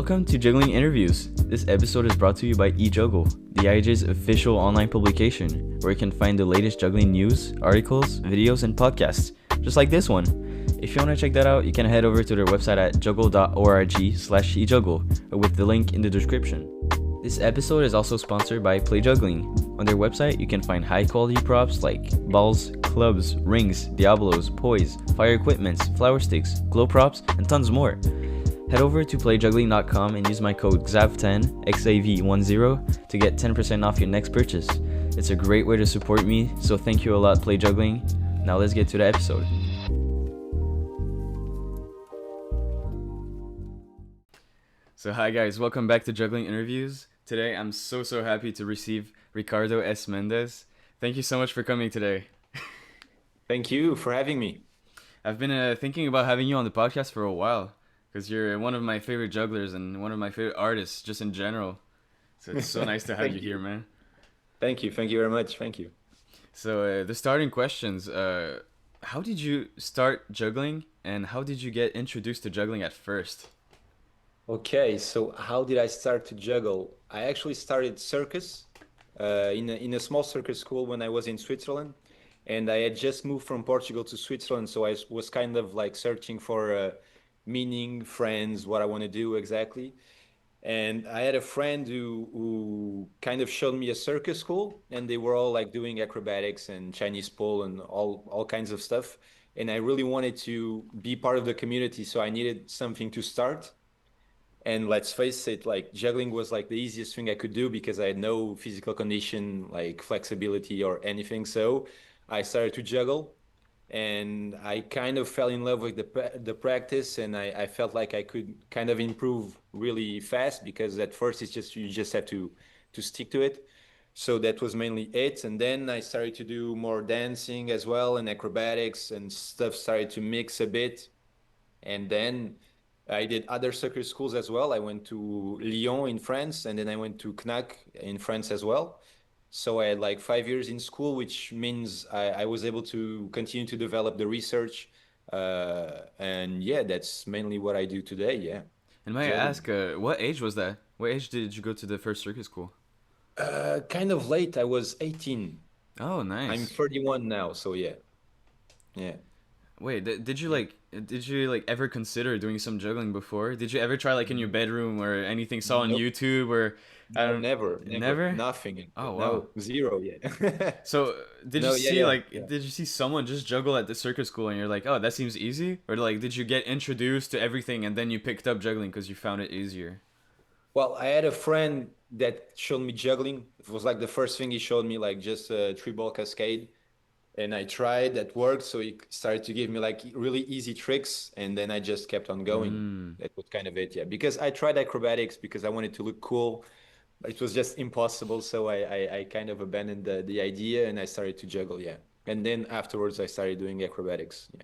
Welcome to Juggling Interviews. This episode is brought to you by eJuggle, the IJ's official online publication, where you can find the latest juggling news, articles, videos, and podcasts, just like this one. If you want to check that out, you can head over to their website at juggle.org/ejuggle, or with the link in the description. This episode is also sponsored by Play Juggling. On their website, you can find high-quality props like balls, clubs, rings, diablos, poise, fire equipments, flower sticks, glow props, and tons more. Head over to playjuggling.com and use my code XavJuggles, XavJuggles, to get 10% off your next purchase. It's a great way to support me, so thank you a lot, Play Juggling. Now let's get to the episode. So hi guys, welcome back to Juggling Interviews. Today I'm so happy to receive Ricardo S. Mendes. Thank you so much for coming today. Thank you for having me. I've been thinking about having you on the podcast for a while, because you're one of my favorite jugglers and one of my favorite artists just in general. So it's so nice to have you here, man. Thank you very much. Thank you. So the starting questions, how did you start juggling and how did you get introduced to juggling at first? Okay, so how did I start to juggle? I actually started circus in a small circus school when I was in Switzerland, and I had just moved from Portugal to Switzerland, so I was kind of like searching for meaning, friends, what I want to do exactly. And I had a friend who kind of showed me a circus school, and they were all like doing acrobatics and Chinese pole and all kinds of stuff. And I really wanted to be part of the community, so I needed something to start. And let's face it, like juggling was like the easiest thing I could do because I had no physical condition, like flexibility or anything. So I started to juggle, and I kind of fell in love with the practice, and I felt like I could kind of improve really fast because at first it's just you just have to stick to it. So that was mainly it, and then I started to do more dancing as well and acrobatics, and stuff started to mix a bit. And then I did other circus schools as well. I went to Lyon in France, and then I went to CNAC in France as well. So I had like 5 years in school, which means I was able to continue to develop the research. And yeah, that's mainly what I do today. Yeah. And may I Juggling. ask, what age was that? What age did you go to the first circus school? Kind of late. I was 18. Oh, I'm nice. 31 now. So yeah. Yeah. Wait, did you ever consider doing some juggling before? Did you ever try like in your bedroom or anything saw on Nope. YouTube or I No, don't never, never? nothing. Oh wow. No, zero. Yeah. So did you No, yeah, see yeah, like yeah. did you see someone just juggle at the circus school and you're like, "Oh, that seems easy?" Or like did you get introduced to everything and then you picked up juggling because you found it easier? Well, I had a friend that showed me juggling. It was like the first thing he showed me, like just a three ball cascade. And I tried, that worked. So he started to give me like really easy tricks. And then I just kept on going. Mm. That was kind of it, yeah. Because I tried acrobatics because I wanted to look cool, but it was just impossible. So I kind of abandoned the idea and I started to juggle, yeah. And then afterwards I started doing acrobatics. Yeah.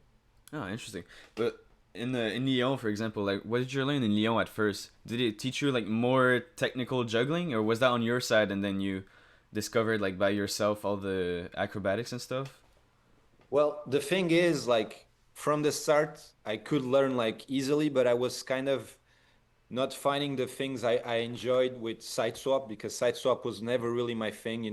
Oh, interesting. But in Lyon, for example, like what did you learn in Lyon at first? Did it teach you like more technical juggling, or was that on your side and then you discovered like by yourself all the acrobatics and stuff? Well, the thing is, like from the start, I could learn like easily, but I was kind of not finding the things I enjoyed with side swap because side swap was never really my thing.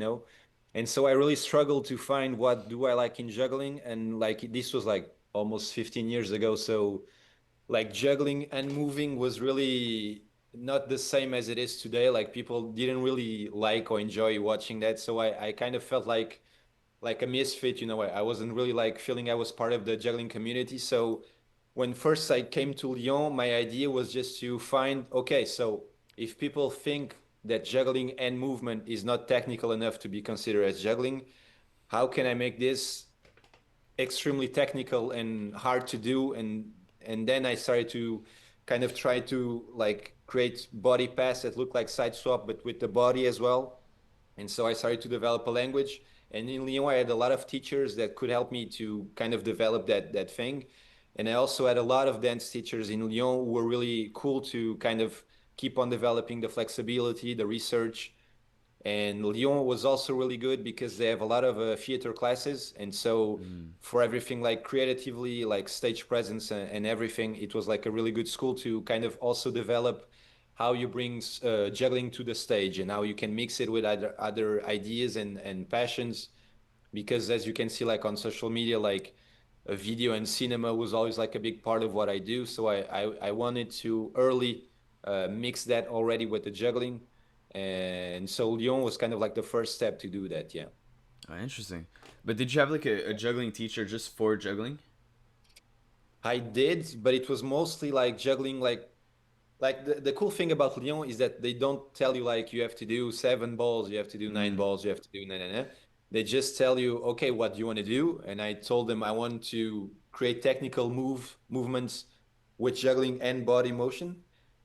And so I really struggled to find what do I like in juggling. And like this was like almost 15 years ago. So like juggling and moving was really not the same as it is today. Like people didn't really like or enjoy watching that. So I kind of felt like a misfit. I wasn't really like feeling I was part of the juggling community. So when first I came to Lyon, my idea was just to find, okay, so if people think that juggling and movement is not technical enough to be considered as juggling, how can I make this extremely technical and hard to do? And then I started to kind of try to like create body pass that look like side swap, but with the body as well. And so I started to develop a language. And in Lyon, I had a lot of teachers that could help me to kind of develop that thing. And I also had a lot of dance teachers in Lyon who were really cool to kind of keep on developing the flexibility, the research. And Lyon was also really good because they have a lot of theater classes. And so Mm. for everything like creatively, like stage presence and everything, it was like a really good school to kind of also develop how you bring juggling to the stage and how you can mix it with other ideas and passions. Because as you can see, like on social media, like video and cinema was always like a big part of what I do. So I wanted to early mix that already with the juggling. And so Lyon was kind of like the first step to do that. Yeah. Oh, interesting. But did you have like a juggling teacher just for juggling? I did, but it was mostly like juggling, like the cool thing about Lyon is that they don't tell you like you have to do 7 balls, you have to do nine Mm. balls, you have to do nine. They just tell you, okay, what do you want to do? And I told them I want to create technical movements with juggling and body motion.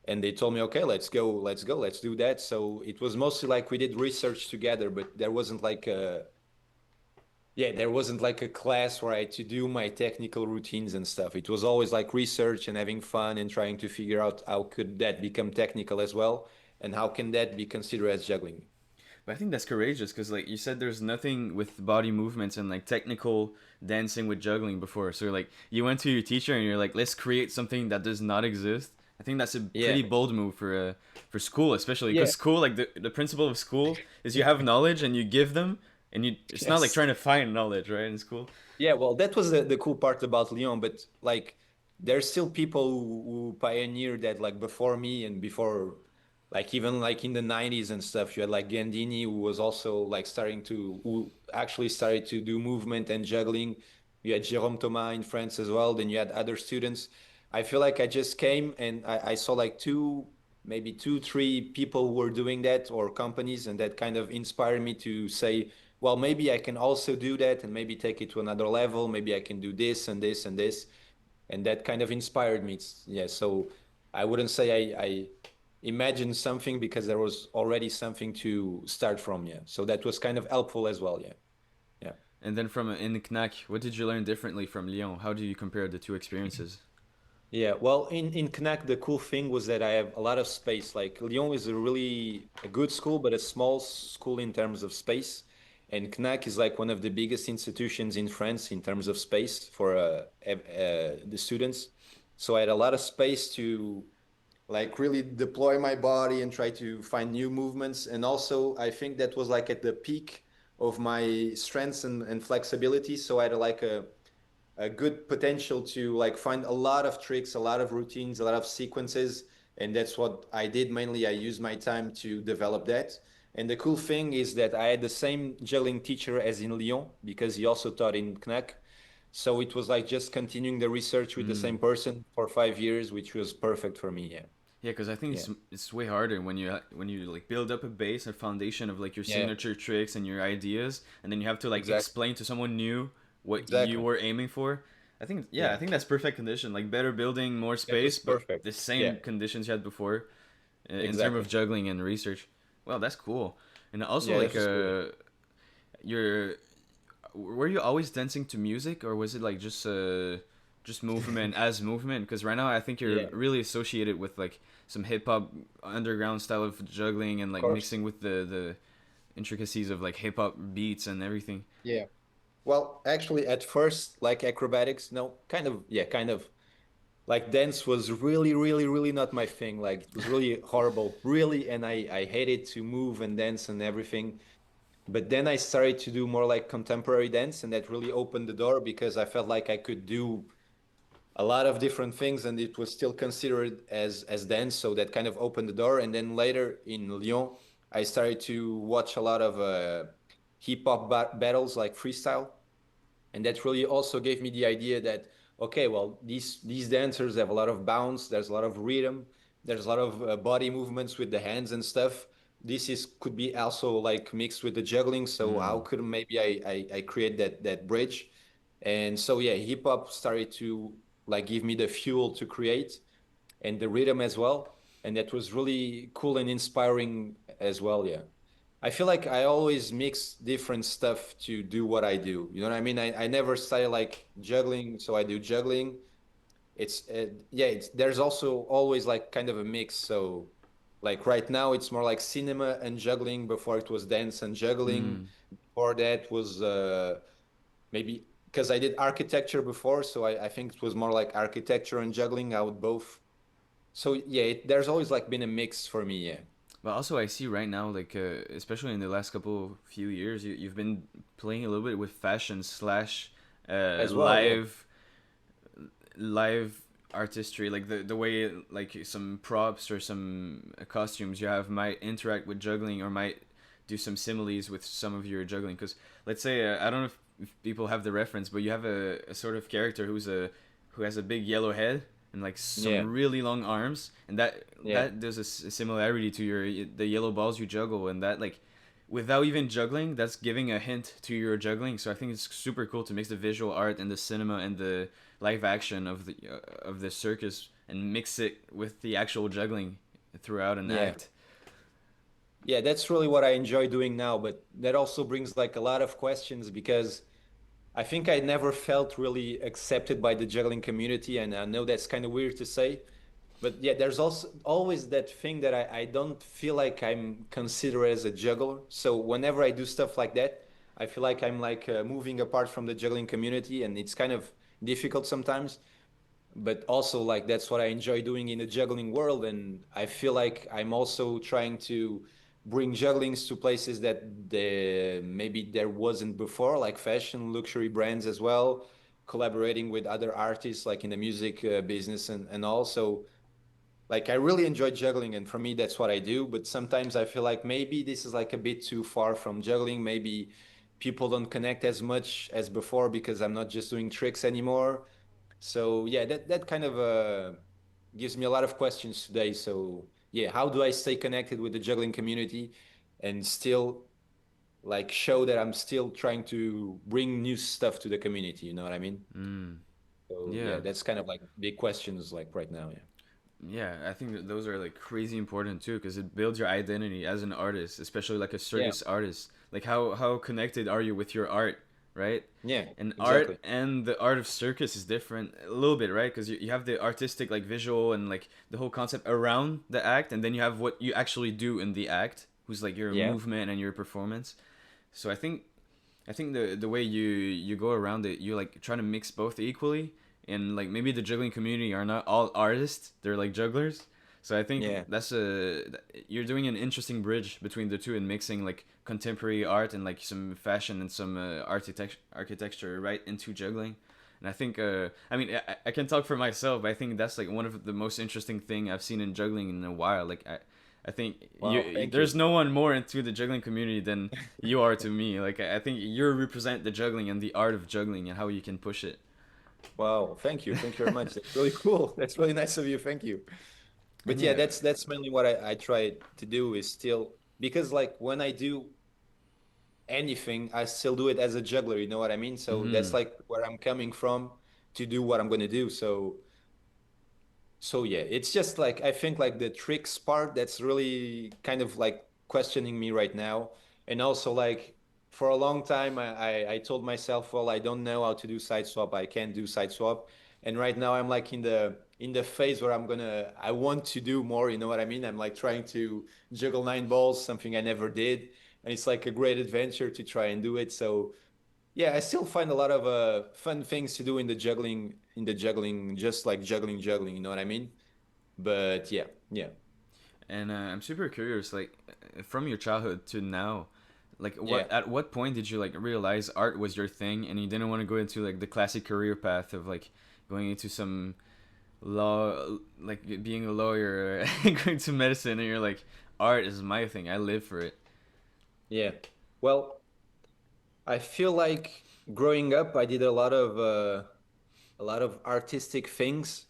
And they told me, okay, let's do that. So it was mostly like we did research together, but there wasn't like a class where I had to do my technical routines and stuff. It was always like research and having fun and trying to figure out how could that become technical as well, and how can that be considered as juggling. But I think that's courageous because, like you said, there's nothing with body movements and like technical dancing with juggling before. So, like, you went to your teacher and you're like, let's create something that does not exist. I think that's a Yeah, pretty bold move for school, especially yeah, because school, like the principle of school is you have knowledge and you give them, and you it's not like yes. trying to find knowledge, right, in school. Yeah, well, that was the cool part about Lyon, but like there's still people who pioneered that like before me and before like even like in the 90s and stuff. You had like Gandini who was also like who actually started to do movement and juggling. You had Jérôme Thomas in France as well. Then you had other students. I feel like I just came and I saw like maybe two, three people who were doing that or companies, and that kind of inspired me to say, well, maybe I can also do that and maybe take it to another level. Maybe I can do this and this and this. And that kind of inspired me. Yeah. So I wouldn't say I imagined something because there was already something to start from. Yeah. So that was kind of helpful as well. Yeah. Yeah. And then from in Knack, what did you learn differently from Lyon? How do you compare the two experiences? Yeah, well, in Knack, the cool thing was that I have a lot of space. Like Lyon is a good school, but a small school in terms of space. And Knack is like one of the biggest institutions in France in terms of space for the students. So I had a lot of space to like really deploy my body and try to find new movements. And also, I think that was like at the peak of my strengths and flexibility. So I had like a good potential to like find a lot of tricks, a lot of routines, a lot of sequences. And that's what I did mainly. I used my time to develop that. And the cool thing is that I had the same juggling teacher as in Lyon because he also taught in CNAC. So it was like just continuing the research with the Mm. same person for 5 years, which was perfect for me. Yeah. Yeah, because I think Yeah. it's way harder when you like build up a base, a foundation of like your Yeah. signature tricks and your ideas, and then you have to like Exactly. explain to someone new what you Exactly. were aiming for. I Yeah. think that's perfect condition. Like better building, more That space, was but perfect. the Yeah. same conditions you had before, in terms of Exactly. juggling and research. Well, that's cool. And also Yeah. That like was cool. your were you always dancing to music or was it like just movement as movement? Because right now I think you're Yeah. really associated with like some hip hop underground style of juggling and Of like course. mixing with the intricacies of like hip hop beats and everything. Yeah. Well, actually, at first, like acrobatics, no, kind of, yeah, kind of. Like dance was really, really, really not my thing. Like it was really horrible, really, and I hated to move and dance and everything. But then I started to do more like contemporary dance, and that really opened the door because I felt like I could do a lot of different things, and it was still considered as dance. So that kind of opened the door. And then later in Lyon, I started to watch a lot of hip hop battles, like freestyle, and that really also gave me the idea that okay, well, these dancers have a lot of bounce, there's a lot of rhythm, there's a lot of body movements with the hands and stuff. This is could be also like mixed with the juggling, so how Mm. could maybe I create that bridge. And so yeah, hip hop started to like give me the fuel to create and the rhythm as well. And that was really cool and inspiring as well. Yeah. I feel like I always mix different stuff to do what I do. You know what I mean? I never say like juggling, so I do juggling. There's also always like kind of a mix. So like right now it's more like cinema and juggling. Before it was dance and juggling. Mm. Before that was maybe because I did architecture before, so I think it was more like architecture and juggling. I would both So yeah, there's always like been a mix for me. Yeah, But also, I see right now, like especially in the last couple few years, you've been playing a little bit with fashion slash as well. Yeah, live artistry, like the way like some props or some costumes you have might interact with juggling or might do some similes with some of your juggling. Because let's say I don't know if people have the reference, but you have a sort of character who has a big yellow head and like yeah, some really long arms, and yeah, that there's a similarity to the yellow balls you juggle, and that like without even juggling, that's giving a hint to your juggling. So I think it's super cool to mix the visual art and the cinema and the live action of the circus and mix it with the actual juggling throughout an yeah. act. Yeah, that's really what I enjoy doing now, but that also brings like a lot of questions because I think I never felt really accepted by the juggling community, and I know that's kind of weird to say, but yeah, there's also always that thing that I don't feel like I'm considered as a juggler. So whenever I do stuff like that, I feel like I'm like moving apart from the juggling community, and it's kind of difficult sometimes. But also like that's what I enjoy doing in the juggling world, and I feel like I'm also trying to bring jugglings to places that maybe there wasn't before, like fashion, luxury brands as well, collaborating with other artists like in the music business and also like I really enjoy juggling, and for me that's what I do. But sometimes I feel like maybe this is like a bit too far from juggling. Maybe people don't connect as much as before because I'm not just doing tricks anymore. So yeah, that kind of gives me a lot of questions today. So yeah, how do I stay connected with the juggling community and still like show that I'm still trying to bring new stuff to the community? You know what I mean? Mm, So yeah, yeah, that's kind of like big questions like right now. Yeah. yeah. I think that those are like crazy important too because it builds your identity as an artist, especially like a Yeah. circus artist. Like how connected are you with your art, right? Yeah. And art Exactly. and the art of circus is different a little bit, right? Because you have the artistic like visual and like the whole concept around the act, and then you have what you actually do in the act, who's like your Yeah. movement and your performance. So I think the way you go around it, you like trying to mix both equally, and like maybe the juggling community are not all artists; they're like jugglers. So I think Yeah. that's a you're doing an interesting bridge between the two and mixing like contemporary art and like some fashion and some architecture right into juggling. And I think I mean I can talk for myself, but I think that's like one of the most interesting thing I've seen in juggling in a while. Like I think Wow. Thank you. there's no one more into the juggling community than you are to me. Like I think you represent the juggling and the art of juggling and how you can push it. Wow. Thank you. Thank you very much. That's really cool. That's really nice of you. Thank you. But And yeah, yeah, that's mainly what I try to do is still because like when I do anything, I still do it as a juggler, you know what I mean? So that's mm-hmm. like where I'm coming from to do what I'm gonna do. So yeah, it's just like I think like the tricks part that's really kind of like questioning me right now. And also like for a long time I told myself, well, I don't know how to do side swap. I can't do side swap. And right now I'm like in the phase where I want to do more, you know what I mean? I'm like trying to juggle 9 balls, something I never did. And it's like a great adventure to try and do it. So yeah, I still find a lot of fun things to do in the juggling, just like juggling, you know what I mean? But yeah, yeah, And I'm super curious, like from your childhood to now, like yeah. what at what point did you like realize art was your thing and you didn't want to go into like the classic career path of like going into some law, like being a lawyer, going to medicine, and you're like, art is my thing. I live for it. Yeah. Well, I feel like growing up, I did a lot of artistic things,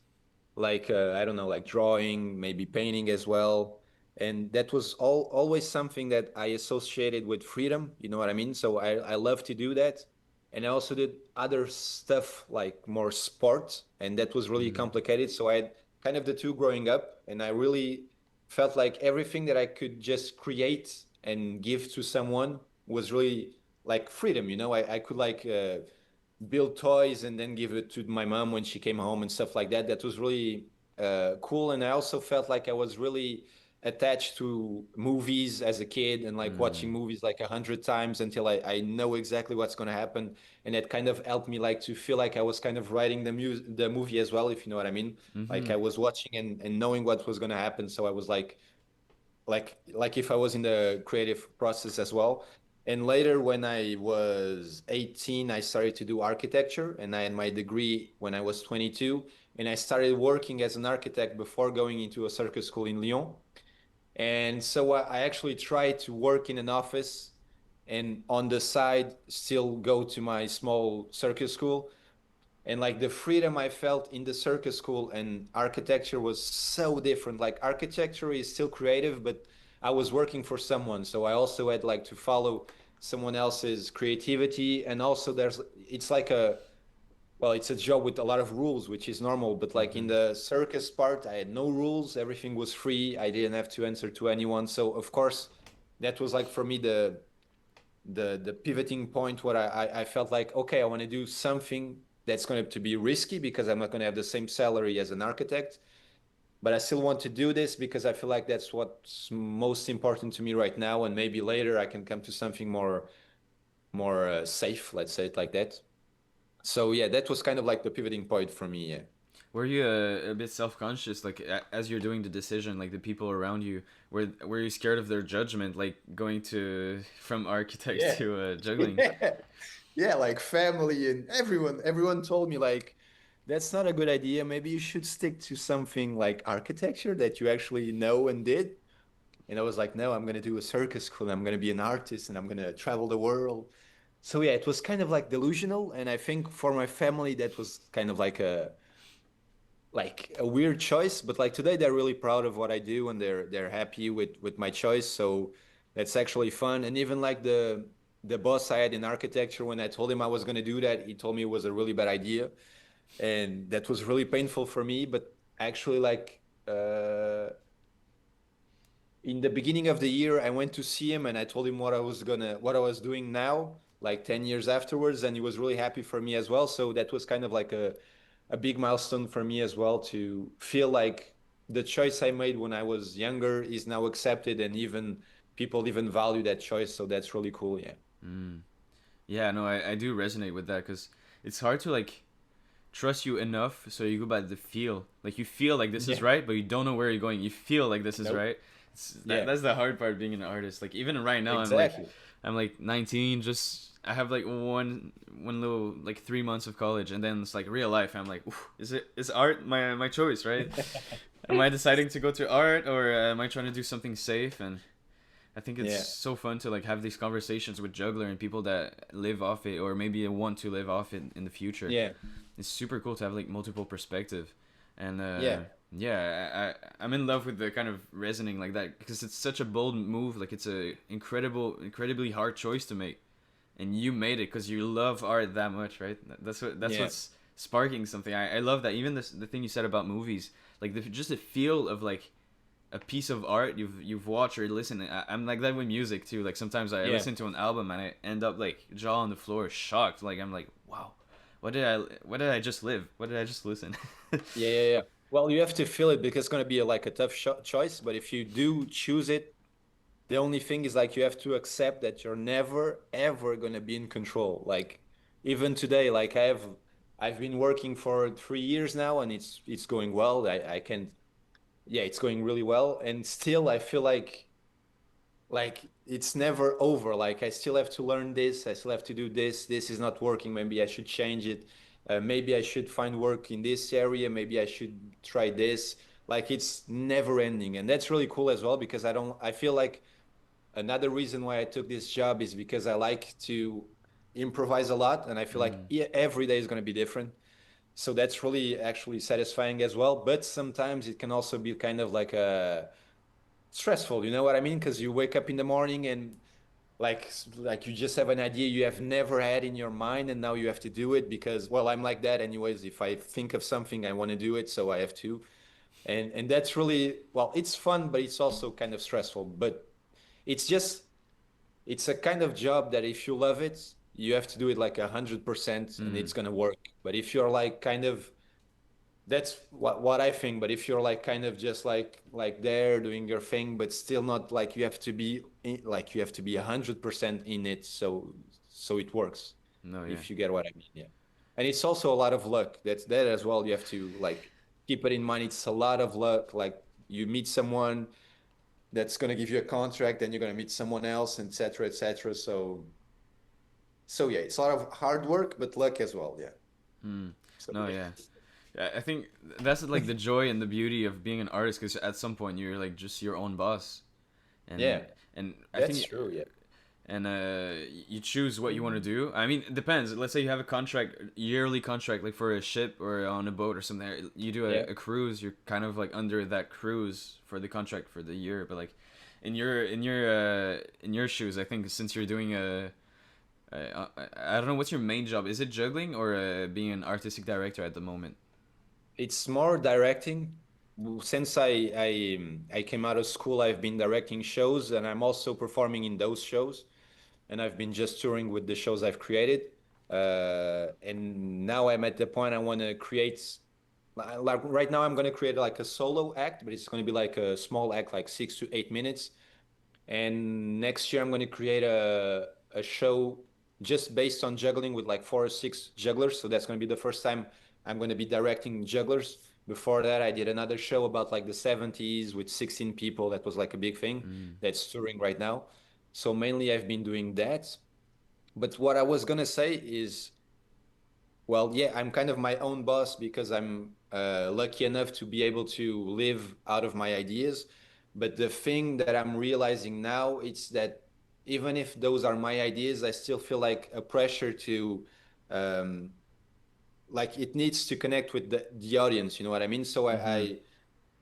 like I don't know, like drawing, maybe painting as well. And that was always something that I associated with freedom, you know what I mean? So I love to do that. And I also did other stuff like more sport, and that was really Mm. complicated. So I had kind of the two growing up, and I really felt like everything that I could just create and give to someone was really like freedom, you know? I could like build toys and then give it to my mom when she came home and stuff like that. That was really cool. And I also felt like I was really attached to movies as a kid and like watching Mm. movies like 100 times until I know exactly what's going to happen. And it kind of helped me like to feel like I was kind of writing the movie as well, if you know what I mean. Like Mm-hmm. I was watching and knowing what was going to happen. So I was like if I was in the creative process as well. And later, when I was 18, I started to do architecture, and I had my degree when I was 22. And I started working as an architect before going into a circus school in Lyon. And so I actually tried to work in an office and on the side still go to my small circus school. And like the freedom I felt in the circus school and architecture was so different. Like architecture is still creative, but I was working for someone, so I also had like to follow someone else's creativity. And also there's it's like a well, it's a job with a lot of rules, which is normal. But like in Mm-hmm. the circus part, I had no rules. Everything was free. I didn't have to answer to anyone. So of course, that was like for me the pivoting point where I felt like, okay, I want to do something that's going to be risky because I'm not going to have the same salary as an architect, but I still want to do this because I feel like that's what's most important to me right now, and maybe later I can come to something more safe, let's say it like that. So yeah, that was kind of like the pivoting point for me. Yeah. Were you a bit self-conscious, like as you're doing the decision, like the people around you, were you scared of their judgment, like going to from architect Yeah. to juggling? Yeah. Yeah, like family and everyone told me like that's not a good idea. Maybe you should stick to something like architecture that you actually know and did. And I was like, no, I'm gonna do a circus school. I'm gonna be an artist and I'm gonna travel the world. So yeah, it was kind of like delusional. And I think for my family, that was kind of like a weird choice. But like today, they're really proud of what I do and they're happy with my choice. So that's actually fun. And even like the boss I had in architecture, when I told him I was gonna do that, he told me it was a really bad idea, and that was really painful for me. But actually, like in the beginning of the year, I went to see him and I told him what I was doing now, like 10 years afterwards, and he was really happy for me as well. So that was kind of like a big milestone for me as well to feel like the choice I made when I was younger is now accepted and even people even value that choice. So that's really cool. Yeah. Mm. Yeah, no, I do resonate with that because it's hard to like trust you enough so you go by the feel. Like you feel like this is Yeah. right, but you don't know where you're going. You feel like this is Nope. right. Yeah. That's the hard part of being an artist. Like even right now, Exactly. I'm like 19. Just I have like one little like 3 months of college, and then it's like real life. I'm like, "Oof, is art my choice, right? Am I deciding to go to art or am I trying to do something safe? And I think it's Yeah. so fun to like have these conversations with juggler and people that live off it or maybe want to live off it in the future. Yeah. It's super cool to have like multiple perspective, and Yeah. yeah, I'm in love with the kind of reasoning like that because it's such a bold move. Like it's a incredibly hard choice to make, and you made it because you love art that much, right? That's Yeah. what's sparking something. I love that. Even the thing you said about movies, like just the feel of like a piece of art you've watched or listened. I'm like that with music too. Like sometimes I Yeah. listen to an album and I end up like jaw on the floor, shocked. Like I'm like, wow, what did I just live? What did I just listen? Yeah, yeah, yeah. Well, you have to feel it because it's going to be like a tough choice. But if you do choose it, the only thing is like you have to accept that you're never ever going to be in control. Like even today, like I've been working for 3 years now, and it's going well. I can yeah, it's going really well, and still I feel like it's never over. Like I still have to learn this, I still have to do this is not working, maybe I should change it. Maybe I should find work in this area, maybe I should try this. Like it's never ending, and that's really cool as well because I feel like another reason why I took this job is because I like to improvise a lot, and I feel like Mm, every day is going to be different. So that's really actually satisfying as well, but sometimes it can also be kind of like a stressful, you know what I mean? Because you wake up in the morning and like you just have an idea you have never had in your mind, and now you have to do it because, well, I'm like that anyways. If I think of something, I want to do it, so I have to. And that's really, well, it's fun, but it's also kind of stressful. But it's just it's a kind of job that if you love it, you have to do it like 100%, and mm, it's gonna work. But if you're like kind of That's what I think. But if you're like kind of just like there doing your thing, but still not like you have to be like you have to be 100% in it, so it works. No, yeah. If you get what I mean, yeah. And it's also a lot of luck. That's that as well. You have to like keep it in mind. It's a lot of luck. Like you meet someone that's gonna give you a contract, then you're gonna meet someone else, etc., etc. So yeah, it's a lot of hard work, but luck as well. Yeah. Hmm. So No, yeah. yeah. Yeah, I think that's like the joy and the beauty of being an artist, because at some point you're like just your own boss, and Yeah, I that's think true. Yeah. you choose what you want to do. I mean, it depends. Let's say you have a contract, yearly contract, like for a ship or on a boat or something. You do Yeah. a cruise. You're kind of like under that cruise for the contract for the year. But like in your shoes, I think since you're doing I don't know what's your main job. Is it juggling or being an artistic director at the moment? It's more directing. Since I came out of school, I've been directing shows, and I'm also performing in those shows. And I've been just touring with the shows I've created. And now I'm at the point I want to create. Like right now, I'm going to create like a solo act, but it's going to be like a small act, like 6 to 8 minutes. And next year, I'm going to create a show just based on juggling with like 4 or 6 jugglers. So that's going to be the first time I'm going to be directing jugglers. Before that, I did another show about like the 70s with 16 people. That was like a big thing Mm. that's touring right now. So mainly I've been doing that. But what I was going to say is, well, yeah, I'm kind of my own boss because I'm lucky enough to be able to live out of my ideas. But the thing that I'm realizing now is that even if those are my ideas, I still feel like a pressure to, um, like it needs to connect with the audience. You know what I mean? So Mm-hmm.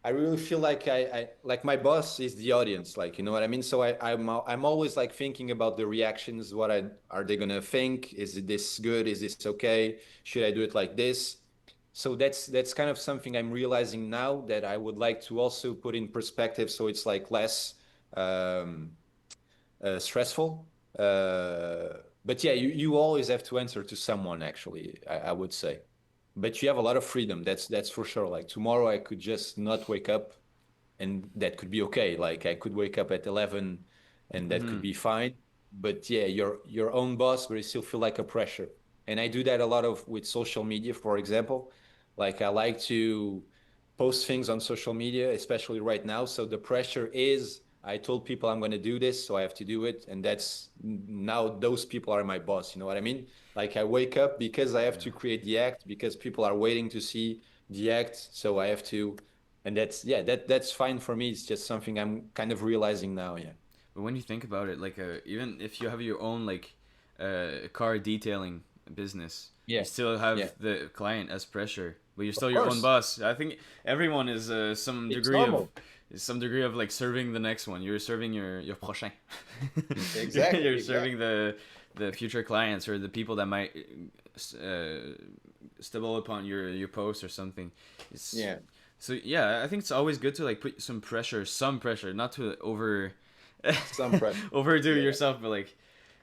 I really feel like I like my boss is the audience, like you know what I mean. So I'm always like thinking about the reactions. What are they gonna think? Is this good? Is this okay? Should I do it like this? So that's kind of something I'm realizing now that I would like to also put in perspective, so it's like less um, stressful. But yeah, you always have to answer to someone. Actually, I would say, but you have a lot of freedom. That's for sure. Like tomorrow, I could just not wake up and that could be okay. Like I could wake up at 11 and that Mm-hmm. could be fine. But yeah, your own boss, but you still feel like a pressure. And I do that a lot of with social media, for example. Like I like to post things on social media, especially right now. So the pressure is I told people I'm going to do this, so I have to do it. And that's now those people are my boss. You know what I mean? Like I wake up because I have to Yeah. create the act because people are waiting to see the act. So I have to, and that's yeah, that's fine for me. It's just something I'm kind of realizing now. Yeah. But when you think about it, like even if you have your own like car detailing business, you Yeah. still Yeah. have the client as pressure, but you're still Of your own course. boss. I think everyone is It's normal. some degree of like serving the next one. You're serving your prochain. Exactly. You're Exactly. serving the future clients or the people that might stumble upon your post or something. It's Yeah. so yeah. I think it's always good to like put some pressure, not to Some pressure. overdo Yeah. yourself, but like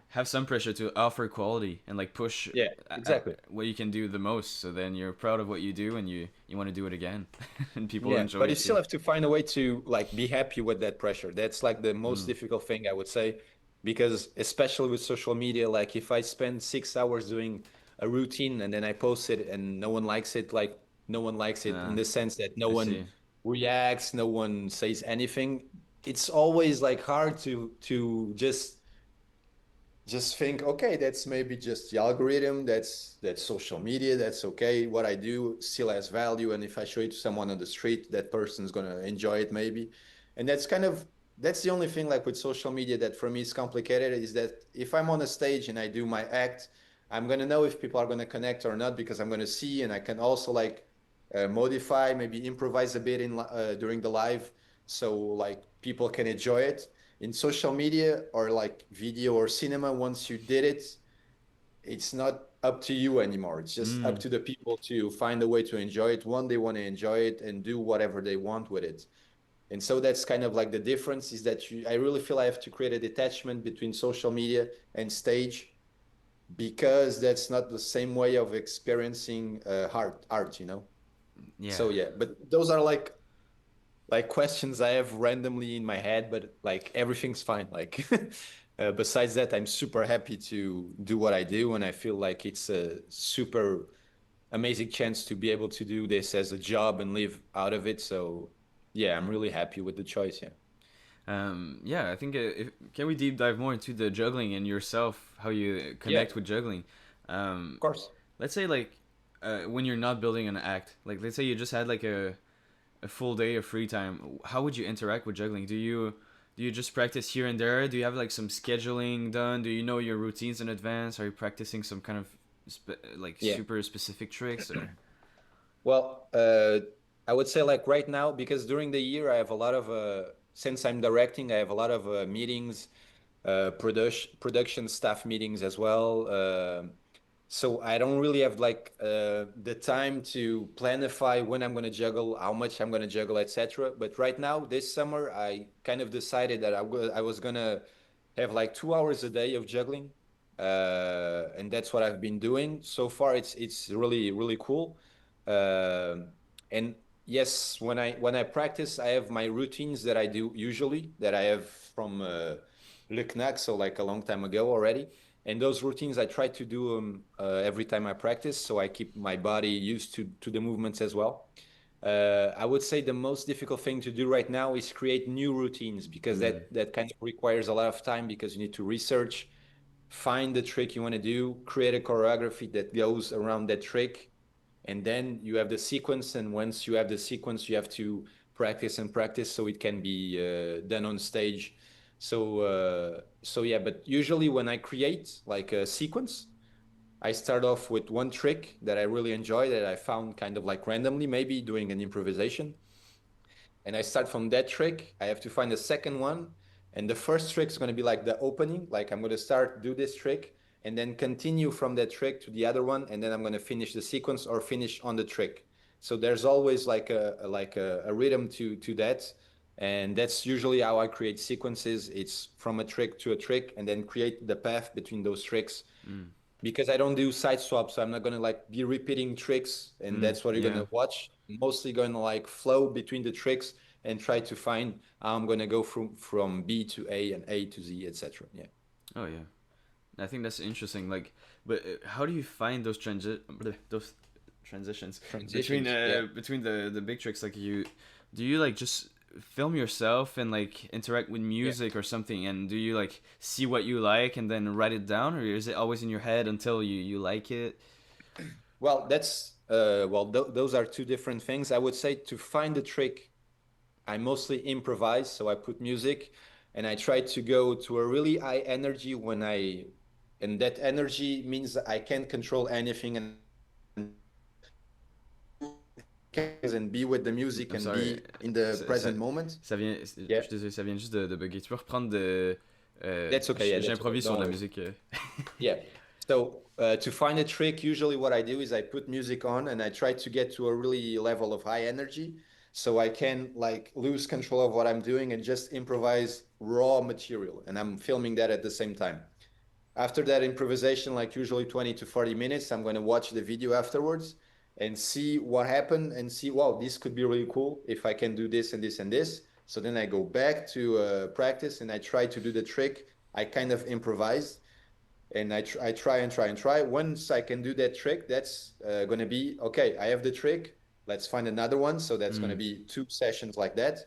have some pressure to offer quality and like push Yeah. Exactly. what you can do the most. So then you're proud of what you do and you want to do it again, and people Yeah, enjoy but you it too. still have to find a way to like be happy with that pressure. That's like the most Mm. difficult thing I would say, because especially with social media, like if I spend 6 hours doing a routine and then I post it and no one likes it, like no one likes it in the sense that no I one see. reacts, no one says anything. It's always like hard to just think, okay, that's maybe just the algorithm, that's social media, that's okay. What I do still has value, and if I show it to someone on the street, that person's gonna enjoy it maybe. And that's the only thing like with social media that for me is complicated, is that if I'm on a stage and I do my act, I'm gonna know if people are gonna connect or not because I'm gonna see, and I can also like modify, maybe improvise a bit in during the live, so like people can enjoy it. In social media or like video or cinema, once you did it, it's not up to you anymore. It's just up Mm. to the people to find a way to enjoy it when they want to enjoy it and do whatever they want with it. And so that's kind of like the difference, is that I really feel I have to create a detachment between social media and stage, because that's not the same way of experiencing art, you know? Yeah. So yeah, but those are like questions I have randomly in my head, but like everything's fine. Like besides that, I'm super happy to do what I do, and I feel like it's a super amazing chance to be able to do this as a job and live out of it. So yeah, I'm really happy with the choice. Yeah. Yeah, I think can we deep dive more into the juggling and yourself, how you Yeah, connect with juggling? of Um, course. let's say like when you're not building an act, like let's say you just had like a full day of free time. How would you interact with juggling? Do you just practice here and there? Do you have like some scheduling done? Do you know your routines in advance? Are you practicing some kind of like Yeah. super specific tricks or? Well, I would say like right now, because during the year I have a lot of since I'm directing, I have a lot of meetings, production staff meetings as well. So I don't really have like the time to planify when I'm going to juggle, how much I'm going to juggle, etc. But right now, this summer, I kind of decided that I was going to have like 2 hours a day of juggling, and that's what I've been doing so far. It's really cool. Um and yes, when I practice, I have my routines that I do usually that I have from Le Knack, so like a long time ago already. And those routines, I try to do them every time I practice, so I keep my body used to the movements as well. I would say the most difficult thing to do right now is create new routines because Mm, that kind of requires a lot of time because you need to research, find the trick you want to do, create a choreography that goes around that trick, and then you have the sequence. And once you have the sequence, you have to practice and practice so it can be done on stage. So yeah, but usually when I create like a sequence, I start off with one trick that I really enjoy that I found kind of like randomly, maybe doing an improvisation, and I start from that trick. I have to find a second one. And the first trick is going to be like the opening. Like I'm going to start, do this trick, and then continue from that trick to the other one. And then I'm going to finish the sequence or finish on the trick. So there's always like a rhythm to that. And that's usually how I create sequences. It's from a trick to a trick and then create the path between those tricks mm, because I don't do side swaps. So I'm not gonna like be repeating tricks, and that's what you're yeah. gonna watch. I'm mostly gonna like flow between the tricks and try to find how I'm gonna go from B to A and A to Z, etc. Yeah, Oh yeah. I think that's interesting. Like, but how do you find those transitions transitions. Yeah, between the big tricks? Like, do you like just film yourself and like interact with yeah. music or something? And do you like see what you like and then write it down, or is it always in your head until you like it? Well, that's those are two different things. I would say to find the trick, I mostly improvise. So I put music, and I try to go to a really high energy and that energy means that I can't control anything, and I have to and be with the music I'm and sorry. be in the Ça, ça, present moment. ça vient. Je Yeah, suis désolé, ça vient juste de bugger. Tu peux reprendre de. that's okay. Yeah, that's okay. J'improvise sur Don't de la worry. musique. Yeah. So to find a trick, usually what I do is I put music on and I try to get to a really level of high energy so I can like lose control of what I'm doing and just improvise raw material. And I'm filming that at the same time. After that improvisation, like usually 20 to 40 minutes, I'm going to watch the video afterwards and see what happened and see, wow, this could be really cool if I can do this and this and this. So then I go back to practice and I try to do the trick. I kind of improvise and I try and try and try. Once I can do that trick, that's going to be okay. I have the trick. Let's find another one. So that's going to Mm, be 2 sessions like that.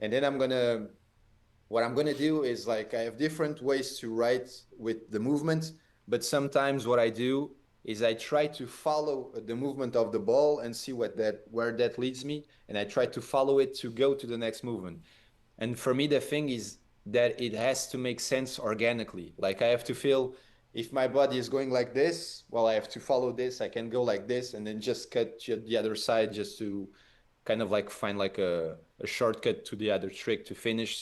And then what I'm gonna do is like I have different ways to write with the movement, but sometimes what I do is I try to follow the movement of the ball and see where that leads me, and I try to follow it to go to the next movement. And for me, the thing is that it has to make sense organically. Like I have to feel if my body is going like this, well, I have to follow this. I can go like this and then just cut to the other side just to kind of like find like a shortcut to the other trick to finish.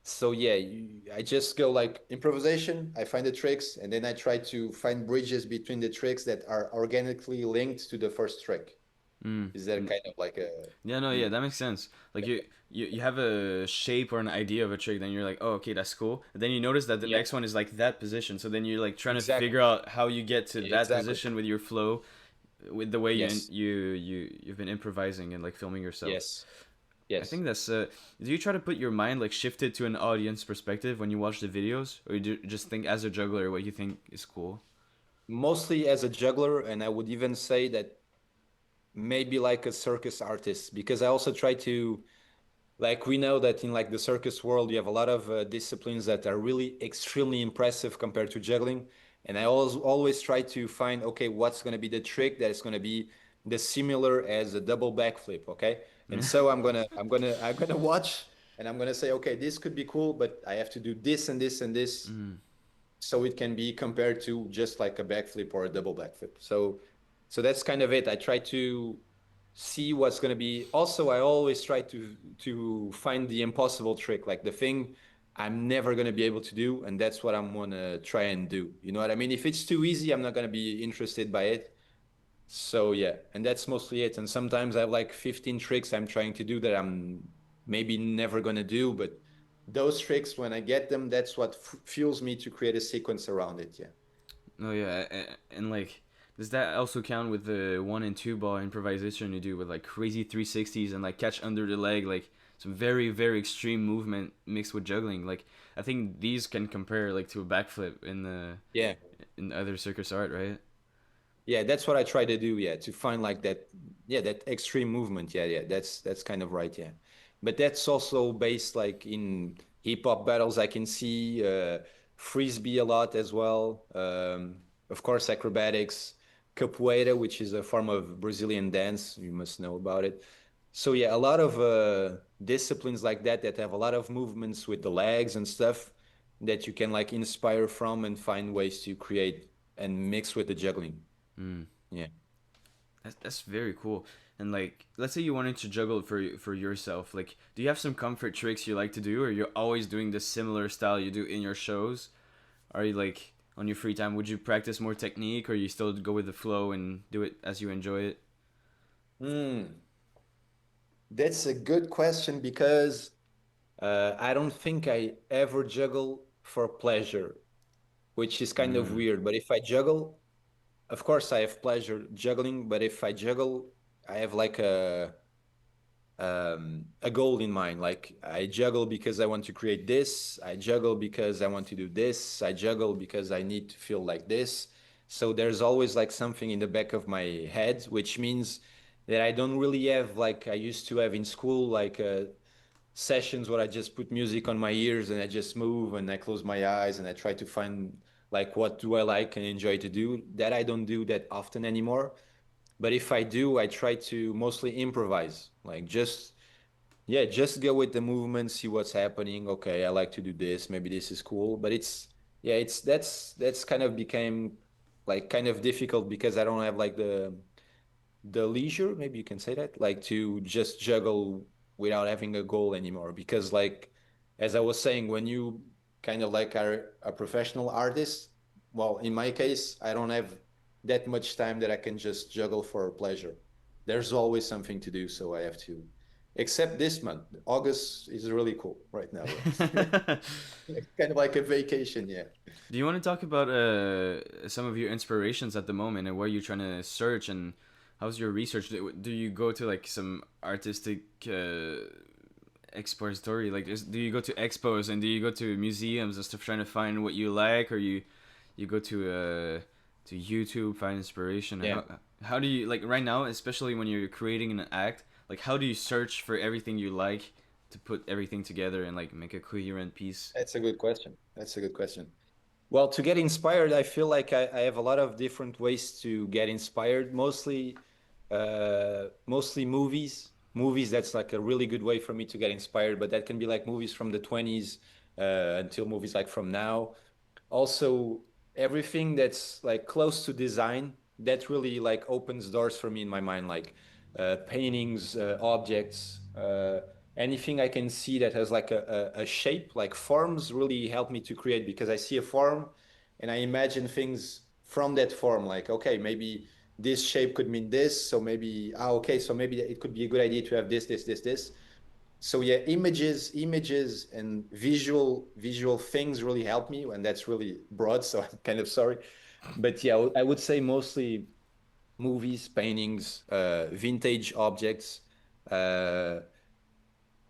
So yeah, I just go like improvisation. I find the tricks, and then I try to find bridges between the tricks that are organically linked to the first trick. mm. Is that kind of like a Yeah, no, yeah, you? that makes sense. Like you have a shape or an idea of a trick, then you're like, oh, okay, that's cool. And then you notice that the Yeah, next one is like that position, so then you're like trying to exactly, figure out how you get to that exactly. position with your flow. with the way Yes, you've been improvising and like filming yourself. yes, I yes. think that's do you try to put your mind like shifted to an audience perspective when you watch the videos, or do you just think as a juggler what you think is cool? Mostly as a juggler, and I would even say that maybe like a circus artist, because I also try to, like, we know that in like the circus world you have a lot of disciplines that are really extremely impressive compared to juggling, and I always try to find, okay, what's going to be the trick that is going to be the similar as a double backflip, okay? And so I'm gonna watch, and I'm gonna say, okay, this could be cool, but I have to do this and this and this, Mm. so it can be compared to just like a backflip or a double backflip. So that's kind of it. I try to see what's going to be. Also, I always try to find the impossible trick, like the thing I'm never going to be able to do, and that's what I'm going to try and do. You know what I mean? If it's too easy, I'm not going to be interested by it. So yeah, and that's mostly it. And sometimes I have like 15 tricks I'm trying to do that I'm maybe never gonna do, but those tricks, when I get them, that's what fuels me to create a sequence around it. Yeah. Oh yeah, and like, does that also count with the one and two ball improvisation you do with like crazy 360s and like catch under the leg, like some very extreme movement mixed with juggling? Like, I think these can compare like to a backflip Yeah. in other circus art, right? Yeah, that's what I try to do. Yeah, to find like that. Yeah, that extreme movement. Yeah, yeah, that's kind of right. Yeah, but that's also based like in hip hop battles. I can see frisbee a lot as well. Of course, acrobatics, capoeira, which is a form of Brazilian dance. You must know about it. So yeah, a lot of disciplines like that that have a lot of movements with the legs and stuff that you can like inspire from and find ways to create and mix with the juggling. Mm. Yeah. That's very cool. And like, let's say you wanted to juggle for yourself. Like, do you have some comfort tricks you like to do, or you're always doing the similar style you do in your shows? Are you like on your free time? Would you practice more technique, or you still go with the flow and do it as you enjoy it? Hmm. That's a good question because I don't think I ever juggle for pleasure, which is kind of Mm. weird. But if I juggle, of course I have pleasure juggling, but if I juggle, I have like a goal in mind. Like I juggle because I want to create this. I juggle because I want to do this. I juggle because I need to feel like this. So there's always like something in the back of my head, which means that I don't really have like I used to have in school, like sessions where I just put music on my ears and I just move and I close my eyes and I try to find like what do I like and enjoy to do. That I don't do that often anymore. But if I do, I try to mostly improvise, like just yeah, just go with the movement, see what's happening. Okay, I like to do this. Maybe this is cool, but it's yeah, it's that's kind of became like kind of difficult because I don't have like the leisure, maybe you can say that, like to just juggle without having a goal anymore. Because like as I was saying, when you kind of like are a professional artist, well, in my case, I don't have that much time that I can just juggle for pleasure. There's always something to do, so I have to. Except this month, August is really cool right now. Yeah, it's kind of like a vacation. Yeah. Do you want to talk about some of your inspirations at the moment and where you're trying to search and how's your research? Do you go to like some artistic expository? Like, do you go to expos and do you go to museums and stuff trying to find what you like, or you go to YouTube find inspiration? Yeah. How do you like right now, especially when you're creating an act? Like, how do you search for everything you like to put everything together and like make a coherent piece? That's a good question. That's a good question. Well, to get inspired, I feel like I have a lot of different ways to get inspired. Mostly movies. Movies, that's like a really good way for me to get inspired. But that can be like movies from the 20s until movies like from now. Also, everything that's like close to design, that really like opens doors for me in my mind, like paintings, objects, anything I can see that has like a shape, like forms really help me to create because I see a form and I imagine things from that form, like okay, maybe this shape could mean this, so maybe okay, so maybe it could be a good idea to have this. So yeah, images and visual things really help me, and that's really broad, so I'm kind of sorry. But yeah, I would say mostly movies, paintings, vintage objects. Uh,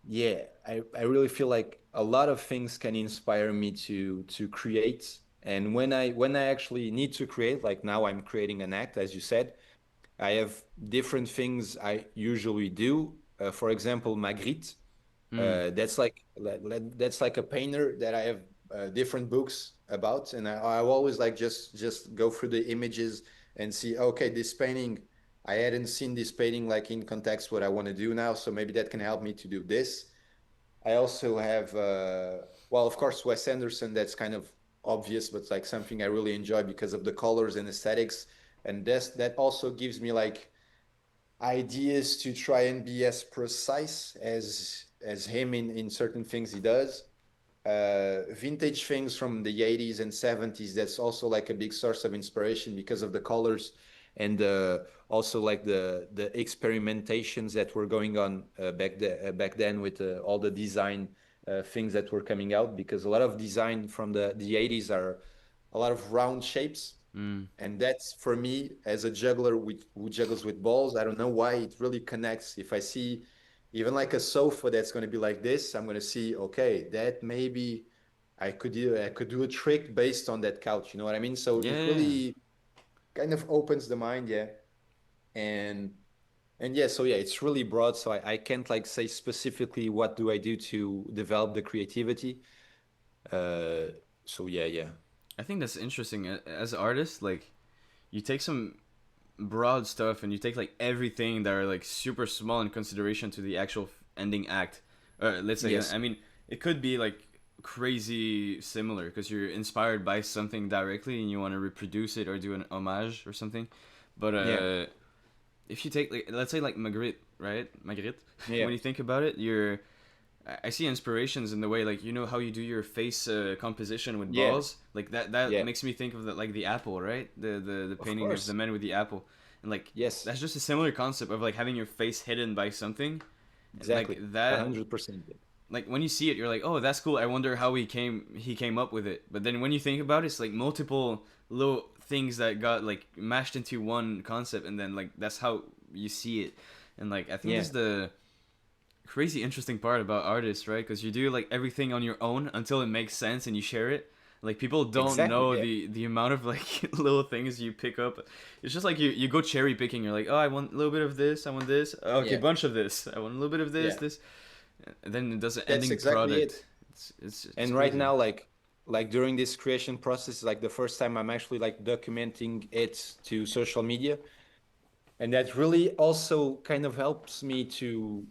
yeah, I really feel like a lot of things can inspire me to create. And when I actually need to create, like now I'm creating an act, as you said, I have different things I usually do. For example, Magritte. Mm. That's like a painter that I have different books about, and I always like just go through the images and see, okay, this painting, I hadn't seen this painting like in context what I want to do now, so maybe that can help me to do this. I also have, well, of course, Wes Anderson. That's kind of obvious, but like something I really enjoy because of the colors and aesthetics, and that also gives me like ideas to try and be as precise as him in certain things he does. Vintage things from the 80s and 70s, that's also like a big source of inspiration because of the colors and also like the experimentations that were going on back then with all the design things that were coming out, because a lot of design from the 80s are a lot of round shapes, Mm. and that's for me as a juggler who juggles with balls. I don't know why it really connects. If I see even like a sofa that's going to be like this, I'm going to see, okay, that maybe I could do a trick based on that couch. You know what I mean? So it Yeah. really kind of opens the mind, yeah. And and yeah, so yeah, it's really broad. So I can't like say specifically what do I do to develop the creativity. Uh, so yeah, yeah, I think that's interesting. As an artist, like you take some broad stuff and you take like everything that are like super small in consideration to the actual ending act. Let's say, yes, I mean, it could be like crazy similar because you're inspired by something directly and you want to reproduce it or do an homage or something. But yeah, if you take like, let's say like Magritte, right? Magritte. yeah, When you think about it, you're I see inspirations in the way like you know how you do your face composition with yeah, balls like that yeah. makes me think of the, like the apple, right? The Of painting of the course, man with the apple, and like yes. that's just a similar concept of like having your face hidden by something, and like Exactly. A that, 100%. like when you see it you're like, oh, that's cool. I wonder how he came up with it. But then when you think about it, it's like multiple little things that got like mashed into one concept, and then like that's how you see it. And like I think this Yeah. is the crazy interesting part about artists, right? Because you do like everything on your own until it makes sense and you share it. Like people don't Exactly. know Yeah. the amount of like little things you pick up. It's just like you go cherry picking. You're like, oh, I want a little bit of this. I want this. Okay, Yeah. bunch of this. I want a little bit of this. Yeah. This. And then it does an That's ending exactly it. product. It's And right crazy. now, like during this creation process, like the first time I'm actually like documenting it to social media. And that really also kind of helps me to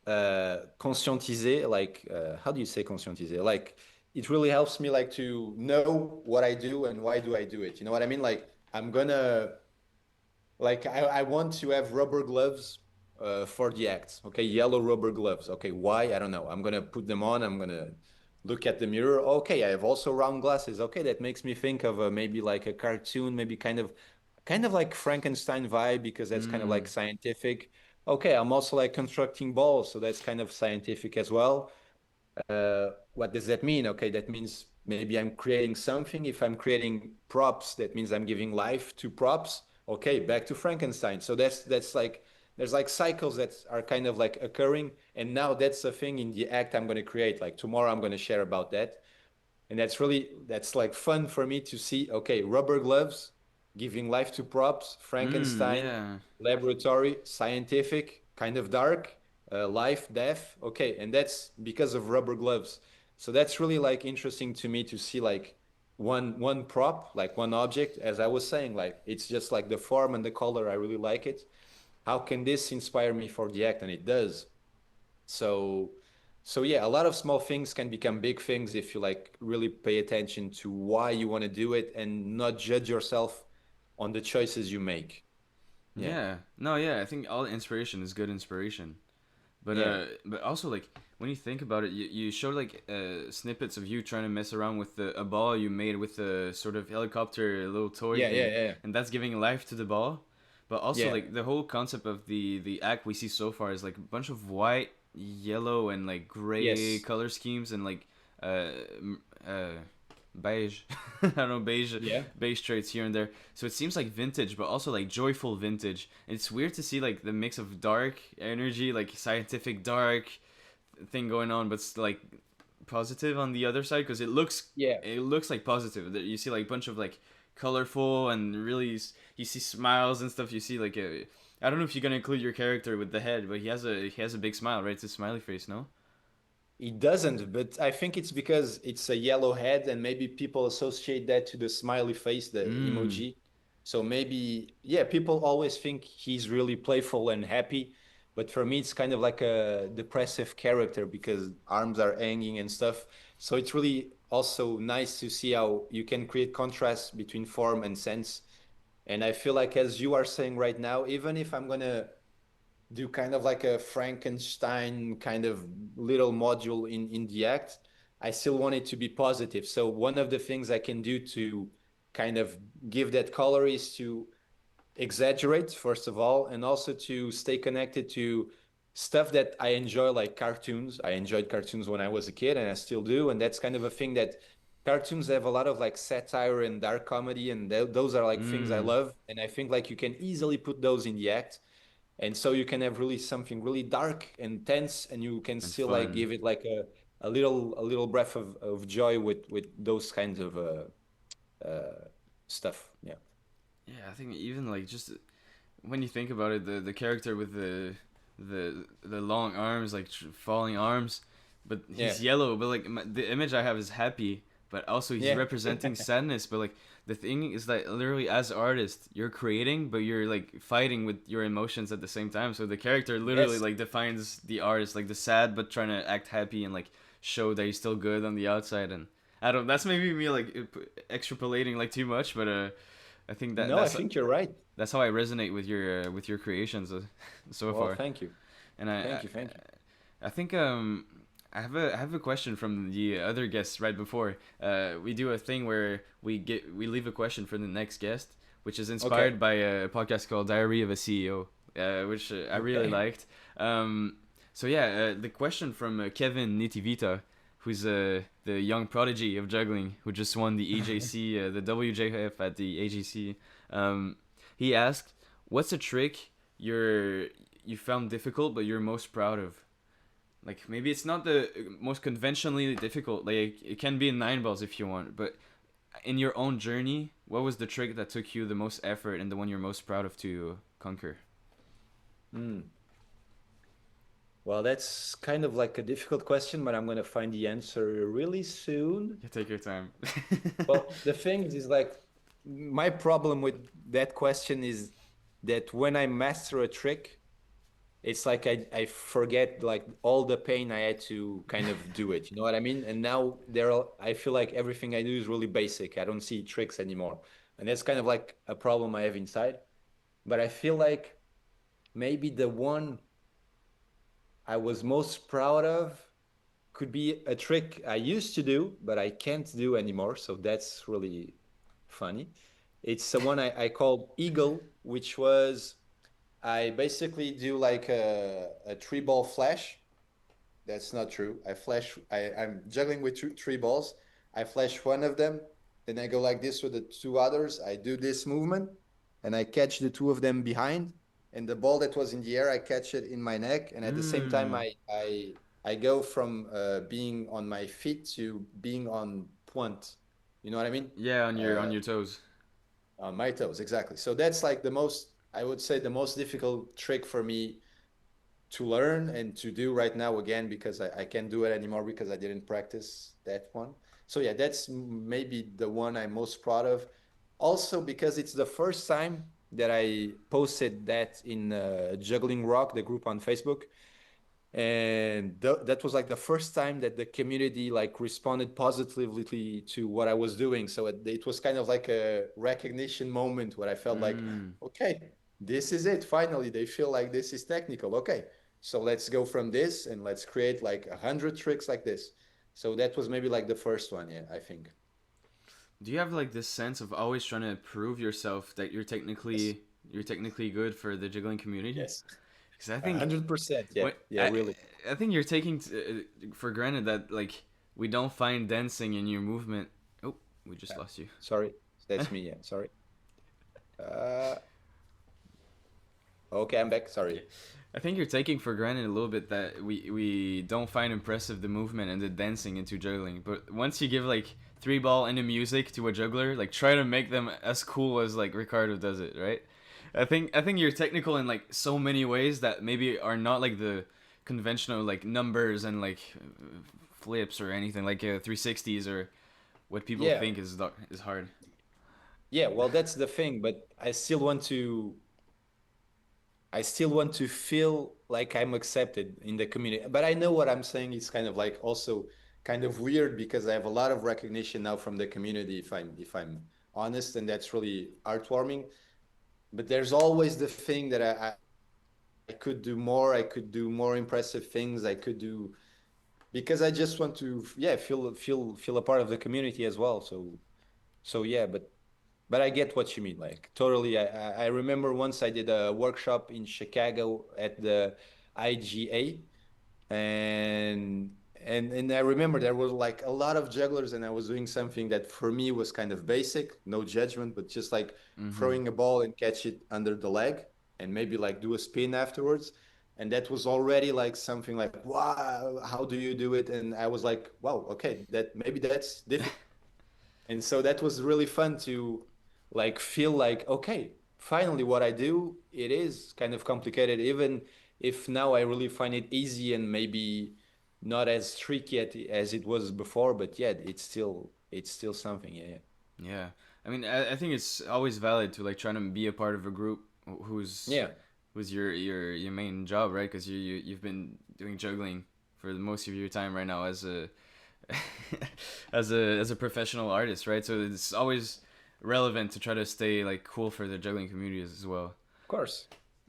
conscientiser, like how do you say conscientiser? Like it really helps me like to know what I do and why do I do it. You know what I mean? Like I'm gonna like I want to have rubber gloves for the act. Okay, yellow rubber gloves. Okay, why? I don't know. I'm gonna put them on. I'm gonna look at the mirror. Okay, I have also round glasses. Okay, that makes me think of maybe like a cartoon, maybe kind of like Frankenstein vibe because that's kind of like Mm. scientific. Okay, I'm also like constructing balls, so that's kind of scientific as well. What does that mean? Okay, that means maybe I'm creating something. If I'm creating props, that means I'm giving life to props. Okay, back to Frankenstein. So that's like there's like cycles that are kind of like occurring, and now that's a thing in the act I'm going to create. Like tomorrow, I'm going to share about that, and that's like fun for me to see. Okay, rubber gloves, giving life to props, Frankenstein, Yeah. laboratory, scientific, kind of dark, life, death. Okay, and that's because of rubber gloves. So that's really like interesting to me to see like one prop, like one object. As I was saying, like it's just like the form and the color. I really like it. How can this inspire me for the act? And it does. So, so yeah, a lot of small things can become big things if you like really pay attention to why you want to do it and not judge yourself on the choices you make. Yeah. Yeah. No, yeah, I think all inspiration is good inspiration. Yeah. But also like when you think about it, you show like snippets of you trying to mess around with a ball you made with a sort of helicopter little toy Yeah, yeah, thing, yeah. and that's giving life to the ball. But also Yeah. like the whole concept of the act we see so far is like a bunch of white, yellow, and like gray Yes. color schemes and like uh m- uh beige. I don't know, Yeah. beige traits here and there. So it seems like vintage, but also like joyful vintage. And it's weird to see like the mix of dark energy, like scientific dark thing going on, but like positive on the other side because Yeah. it looks like positive. You see like a bunch of like colorful and really you see smiles and stuff. You see like a I don't know if you're gonna include your character with the head, but he has a big smile, right? It's a smiley face, no? It doesn't, but I think it's because it's a yellow head and maybe people associate that to the smiley face, the Mm. emoji. So maybe, yeah, people always think he's really playful and happy, but for me, it's kind of like a depressive character because arms are hanging and stuff. So it's really also nice to see how you can create contrast between form and sense. And I feel like, as you are saying right now, even if I'm gonna do kind of like a Frankenstein kind of little module in the act, I still want it to be positive. So one of the things I can do to kind of give that color is to exaggerate, first of all, and also to stay connected to stuff that I enjoy, like cartoons. I enjoyed cartoons when I was a kid, and I still do. And that's kind of a thing that cartoons have a lot of like satire and dark comedy, and those are like things I Mm. love. And I think like you can easily put those in the act, and so you can have really something really dark and tense, and you can And still like fun. give it like a little breath of joy with those kinds of stuff. Yeah. Yeah, I think even like just when you think about it, the character with the long arms, like falling arms, but Yeah. he's yellow. But like the image I have is happy, but also he's Yeah. representing sadness. But like the thing is that literally as artist, you're creating, but you're like fighting with your emotions at the same time. So the character literally Yes. like defines the artist, like the sad but trying to act happy and like show that he's still good on the outside. And I don't. That's maybe me like extrapolating like too much, but I think that No, I think you're right. that's how I resonate with your creations so Well, far. thank you. And Thank you. Thank you. I think I have a question from the other guests right before. We do a thing where we leave a question for the next guest, which is Okay. inspired by a podcast called Diary of a CEO, which I really Okay. liked. So yeah, the question from Kevin Nitivita, who's the young prodigy of juggling, who just won the AJC, the WJF at the AGC. Um, he asked, "What's a trick you found difficult but you're most proud of?" Like maybe it's not the most conventionally difficult. Like it can be in nine balls if you want, but in your own journey, what was the trick that took you the most effort and the one you're most proud of to conquer? Hmm. Well, that's kind of like a difficult question, but I'm going to find the answer really soon. Yeah, take your time. Well, the thing is like my problem with that question is that when I master a trick, it's like I forget like all the pain I had to kind of do it. You know what I mean? And now I feel like everything I do is really basic. I don't see tricks anymore. And that's kind of like a problem I have inside. But I feel like maybe the one I was most proud of could be a trick I used to do, but I can't do anymore. So that's really funny. It's the one I called Eagle, which was I basically do like a three ball flash. That's not true. I'm juggling with three balls. I flash one of them, then I go like this with the two others. I do this movement, and I catch the two of them behind. And the ball that was in the air, I catch it in my neck. And at the same time, Mm. I go from being on my feet to being on point. You know what I mean? Yeah, on Uh, your toes. on my toes, exactly. So that's like the most, I would say, the most difficult trick for me to learn and to do right now again because I can't do it anymore because I didn't practice that one. So yeah, that's maybe the one I'm most proud of. Also because it's the first time that I posted that in Juggling Rock, the group on Facebook, and that was like the first time that the community like responded positively to what I was doing. So it was kind of like a recognition moment where I felt like, Mm. okay, this is it. Finally, they feel like this is technical. Okay, so let's go from this and let's create like 100 tricks like this. So that was maybe like the first one. Yeah, I think. Do you have like this sense of always trying to prove yourself that Yes. you're technically good for the juggling community? Yes. Because I think 100%. Yeah. what Yeah. Really. I think you're taking for granted that like we don't find dancing in your movement. Oh, We just lost you. Sorry, that's me. Yeah, sorry. Uh, okay, I'm back. Sorry. Yeah. I think you're taking for granted a little bit that we don't find impressive the movement and the dancing into juggling. But once you give like three ball and the music to a juggler, like try to make them as cool as like Ricardo does it, right? I think you're technical in like so many ways that maybe are not like the conventional like numbers and like flips or anything like 360s or what people Yeah, think is hard. yeah. Well, that's the thing, but I still want to feel like I'm accepted in the community. But I know what I'm saying is kind of like also kind of weird because I have a lot of recognition now from the community if I'm honest, and that's really heartwarming. But there's always the thing that I could do more, I could do more impressive things, I could do because I just want to yeah, feel a part of the community as well. So yeah, but I get what you mean. Like totally. I remember once I did a workshop in Chicago at the IGA, and and I remember there was like a lot of jugglers, and I was doing something that for me was kind of basic, no judgment, but just like Mm-hmm. throwing a ball and catch it under the leg, and maybe like do a spin afterwards. And that was already like something like, wow, how do you do it? And I was like, wow, okay, that maybe that's difficult. And so that was really fun to like feel like, okay, finally what I do, it is kind of complicated, even if now I really find it easy and maybe not as tricky as it was before, but yet it's still something. Yeah. Yeah, I mean, I think it's always valid to like try to be a part of a group who's Yeah. who's your main job, right? Because you've been doing juggling for most of your time right now as a as a professional artist, right? So it's always relevant to try to stay like cool for the juggling communities as well. Of course.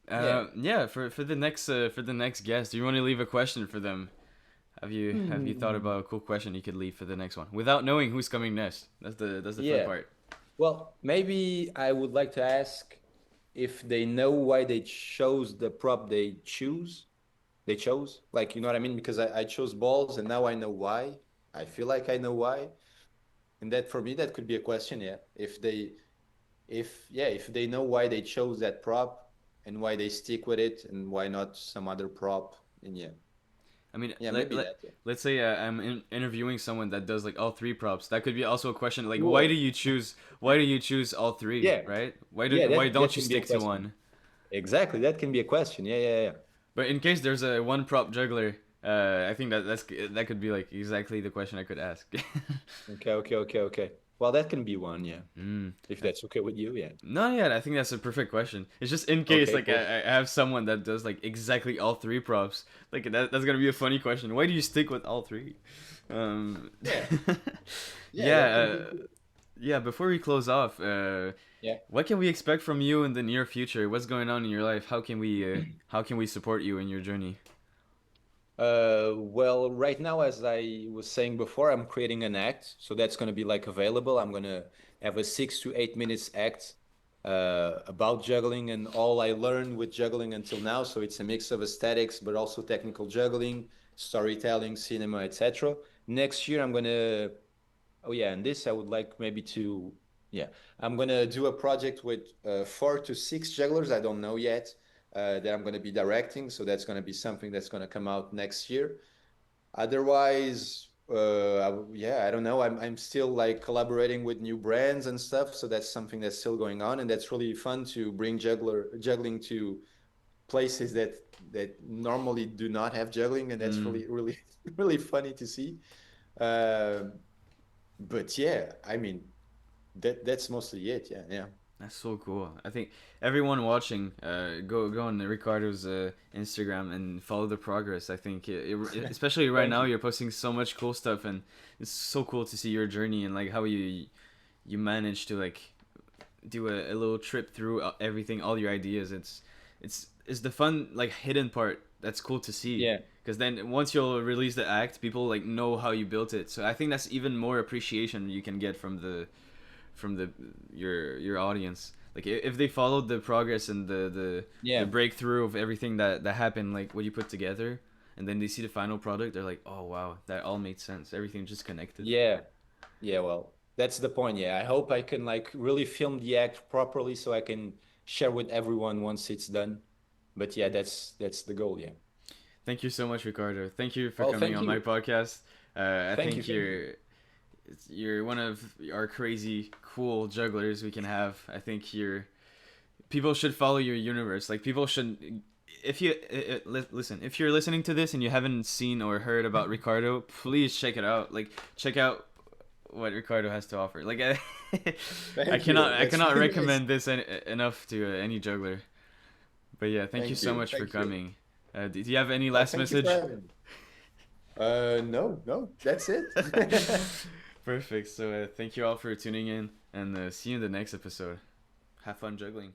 Yeah. Yeah, for the next guest, do you want to leave a question for them? Have you thought Hmm. about a cool question you could leave for the next one without knowing who's coming next? That's the fun Yeah. part. Well, maybe I would like to ask if they know why they chose the prop they chose. Like, you know what I mean? Because I chose balls and now I know why. I feel like I know why. And that for me, that could be a question, yeah. If they know why they chose that prop and why they stick with it and why not some other prop. And yeah. I mean, Yeah, maybe that, yeah. let's say I'm interviewing someone that does like all three props. That could be also a question like Sure. why do you choose all three, Yeah. right? Yeah, Why that don't you can be a stick to question. one? Exactly. That can be a question. Yeah, yeah, yeah. But in case there's a one prop juggler, I think that could be like exactly the question I could ask. Okay, okay, okay, okay. Well, that can be one, yeah. mm. If that's okay with you, yeah. No, yeah, I think that's a perfect question. It's just in case Okay, like cool. I have someone that does like exactly all three props. Like that's gonna be a funny question. Why do you stick with all three? Um, Yeah. Yeah, yeah, that could be cool. yeah. Before we close off, Yeah. what can we expect from you in the near future? What's going on in your life? How can we support you in your journey? Well, right now, as I was saying before, I'm creating an act, so that's going to be like available. I'm going to have a 6 to 8 minutes act about juggling and all I learned with juggling until now. So it's a mix of aesthetics, but also technical juggling, storytelling, cinema, etc. Next year, I'm going to oh yeah, and this I would like maybe to yeah. I'm gonna do a project with 4 to 6 jugglers. I don't know yet. That I'm gonna be directing. So that's gonna be something that's gonna come out next year. Otherwise, yeah, I don't know. I'm still like collaborating with new brands and stuff. So that's something that's still going on, and that's really fun to bring juggling to places that normally do not have juggling, and that's Mm. really really really funny to see. Um but yeah, I mean that's mostly it. Yeah, yeah. That's so cool. I think everyone watching, go on Ricardo's Instagram and follow the progress. I think especially right Thank now you. you're posting so much cool stuff, and it's so cool to see your journey and like how you manage to like do a little trip through everything, all your ideas. It's the fun like hidden part that's cool to see. Yeah, Because then once you'll release the act, people like know how you built it. So I think that's even more appreciation you can get from the your audience. Like if they followed the progress and the yeah, breakthrough of everything that happened, like what you put together, and then they see the final product, they're like, oh wow, that all made sense. Everything just connected. yeah, yeah. Well, That's the point. Yeah, I hope I can like really film the act properly so I can share with everyone once it's done. But yeah, that's the goal. Yeah. Thank you so much, Ricardo. Thank you for Well, coming thank on my you. podcast. I Thank you. think Thank you. you're one of our crazy cool jugglers we can have. I think you're people should follow your universe. Like people should if you listen, if you're listening to this and you haven't seen or heard about Ricardo, please check it out. Like check out what Ricardo has to offer. Like Thank you. I That's cannot really nice. recommend this enough to any juggler. But yeah, thank you Thank so you. much for Thank you. coming. Do you have any last Thank you for message? having me. No, no, that's it. Perfect. So thank you all for tuning in, and see you in the next episode. Have fun juggling.